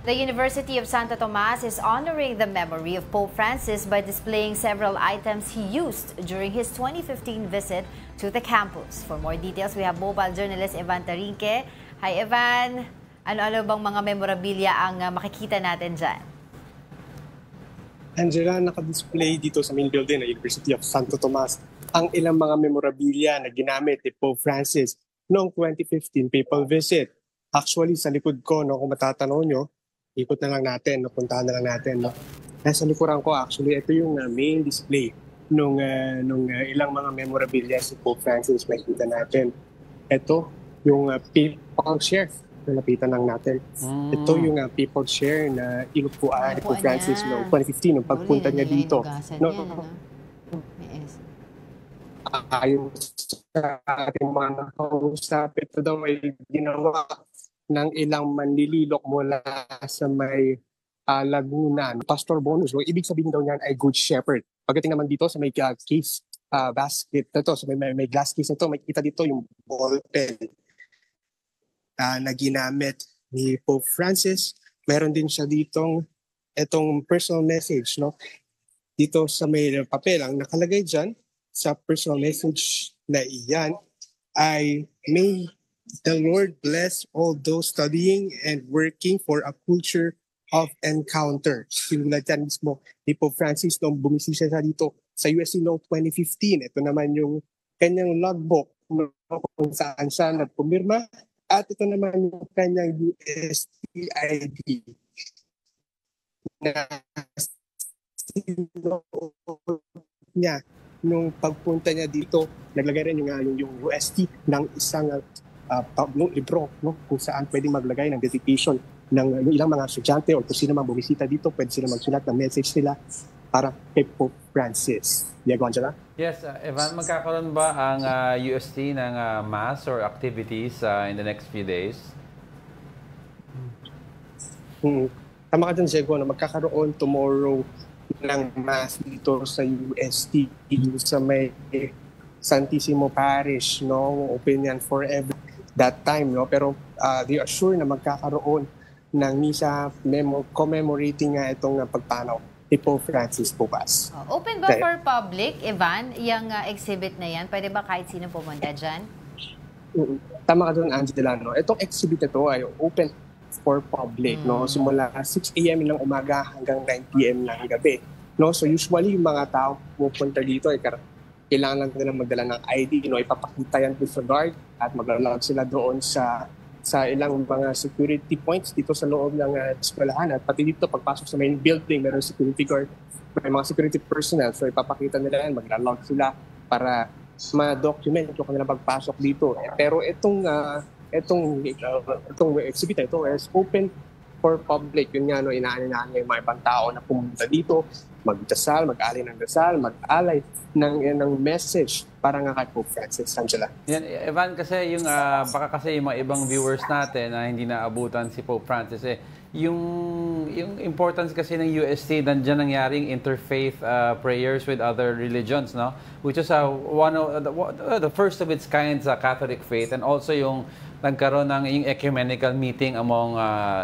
The University of Santo Tomas is honoring the memory of Pope Francis by displaying several items he used during his 2015 visit to the campus. For more details, we have mobile journalist Evan Tarinque. Hi Evan, ano-ano bang mga memorabilia ang makikita natin dyan? Angela, naka-display dito sa main building ng University of Santo Tomas ang ilang mga memorabilia na ginamit ni Pope Francis noong 2015 papal visit. Actually, sa likod ko, kung matatanaw nyo, ikot na lang natin, puntahan na lang natin. Nasa likuran ko, actually, ito yung main display nung ilang mga memorabilia si Pope Francis. Makikita natin. Ito, yung papal chair. Nalapitan lang natin. Ito yung papal chair na inupuan ni Pope Francis noong 2015, nung pagpunta niya dito. Ayon sa ating mga nakausap, ito daw ay ginawa ng ilang manlililok mula sa may Laguna. Pastor Bonus, ibig sabihin daw niyan ay Good Shepherd. Pagdating naman dito sa may case basket, ito, sa may glass case ito, makikita dito yung ball pen na ginamit ni Pope Francis. Meron din siya ditong itong personal message, no? Dito sa may papel, ang nakalagay dyan sa personal message na iyan ay may the Lord bless all those studying and working for a culture of encounter. Sinulat yan mismo ni Pope Francis nung bumisita siya dito sa UST noong 2015. Ito naman yung kanyang logbook kung saan siya nagpumirma. At ito naman yung kanyang UST ID na niya nung pagpunta niya dito. Naglagay rin yung UST ng isang libro, no? Kung saan pwedeng maglagay ng dedication ng ilang mga estudyante o kung sino man bumisita dito, pwede sila magsulat ng message nila para kay Pope Francis. Diego Angela? Yes, Evan, magkakaroon ba ang UST ng mass or activities in the next few days? Tama ka dyan, Diego, na magkakaroon tomorrow ng mass dito sa UST sa may Santissimo Parish, no? Open yan forever that time, no? Pero they are sure na magkakaroon ng misa commemorating itong pagpanaw ni Pope Francis bukas. Open ba for public, Evan, yung exhibit na yan? Pwede ba kahit sino pumunta dyan? Tama ka doon, Angela, no? Itong exhibit ito ay open for public, no? Simula 6 a.m. ng umaga hanggang 9 p.m. ng gabi, no? So usually yung mga tao pupunta dito ay kailangan lang nila magdala ng ID, no? Ipapakita yan sa guard at maglalagay sila doon sa ilang mga security points dito sa loob ng eskwelahan. At pati dito, pagpasok sa main building, meron security guard, may mga security personnel. So ipapakita nila yan, maglalagay sila para ma-document yung kanilang pagpasok dito. Pero itong exhibit ito is open for public. Yun nga, no, inaanin yung mga ibang tao na pumunta dito, magdasal, mag-alay ng dasal, mag-alay ng message para nga kay Pope Francis. Angela. Yan, Evan, kasi yung baka kasi yung mga ibang viewers natin na hindi naabutan si Pope Francis, yung importance kasi ng UST, nandiyan nangyaring interfaith prayers with other religions, no? Which is one of the first of its kind sa Catholic faith, and also yung nagkaroon ng yung ecumenical meeting among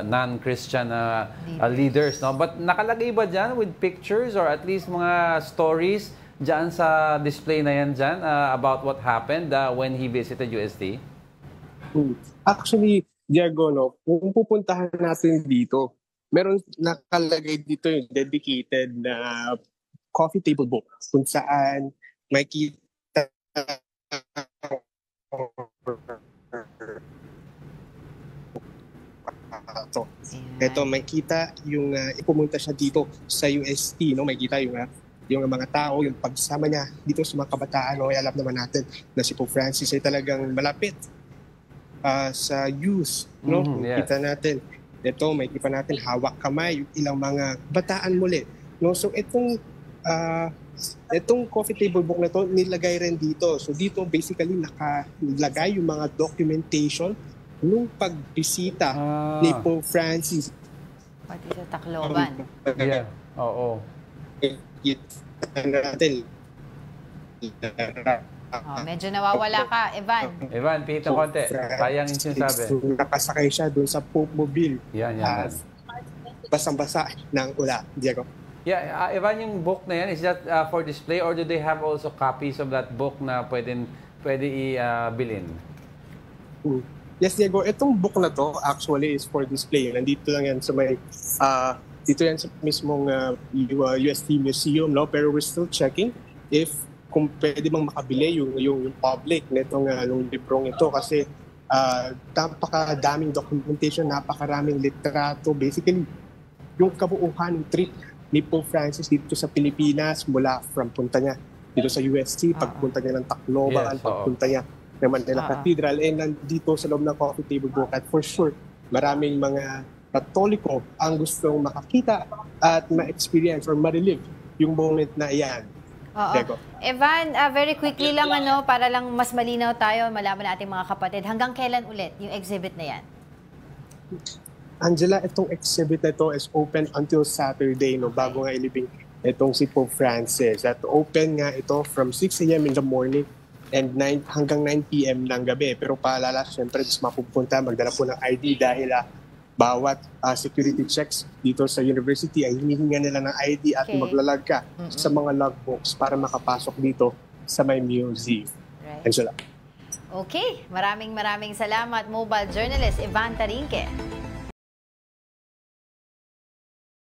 non-Christian leaders, no? But nakalagay ba dyan with pictures or at least mga stories dyan sa display na yan dyan about what happened when he visited UST? Actually, Diego, no, kung pupuntahan natin dito, meron nakalagay dito yung dedicated na coffee table book kung saan makita ito makita yung pumunta siya dito sa UST, no? Makita yung mga tao, yung pagsama niya dito sa mga kabataan, no? Alam naman natin na si Pope Francis ay talagang malapit sa youth, no? Yes. Kita natin ito, makikita natin hawak kamay yung ilang mga bataan muli, no? So itong coffee table book na to nilagay rin dito. So dito basically nakalagay yung mga documentation nung pagbisita ni Pope Francis. Pati sa Tacloban. Yeah, oo. Medyo nawawala ka, Evan. Evan, pihit ng konti. Sayang yung sinasabi. Nakasakay siya doon sa Pope Mobile. Yan. basang-basa ng ulan. Diego. Yeah, Ivan, yung book na yan, is that for display or do they have also copies of that book na pwede i-bilhin? Yes, Diego, itong book na to actually is for display. Nandito lang yan sa may dito yan sa mismong UST Museum, no? Pero we're still checking if kung pwede bang makabili yung public nitong yung librong ito kasi napakadaming documentation, napakaraming litrato. Basically, yung kabuuhan ng trip ni Pope Francis dito sa Pilipinas mula from punta niya dito sa UST, pagpunta niya ng Tacloban, pagpunta niya ng Manila Cathedral, and nandito sa loob ng coffee table book. At for sure, maraming mga Katoliko ang gustong makakita at ma-experience or ma-relive yung moment na iyan. Oo. Evan, very quickly lang para lang mas malinaw tayo, malaman natin mga kapatid. Hanggang kailan ulit yung exhibit na yan? Angela, itong exhibit na ito is open until Saturday, no, bago nga ilibing itong si Pope Francis. At open nga ito from 6 a.m. in the morning and hanggang 9 p.m. ng gabi. Pero paalala, syempre, mas mapupunta, magdala po ng ID dahil bawat security checks dito sa university ay hinihinga nila ng ID at maglalag ka sa mga logbooks para makapasok dito sa may museum. Right. Angela. Okay, maraming salamat, mobile journalist Ivan Tarinque.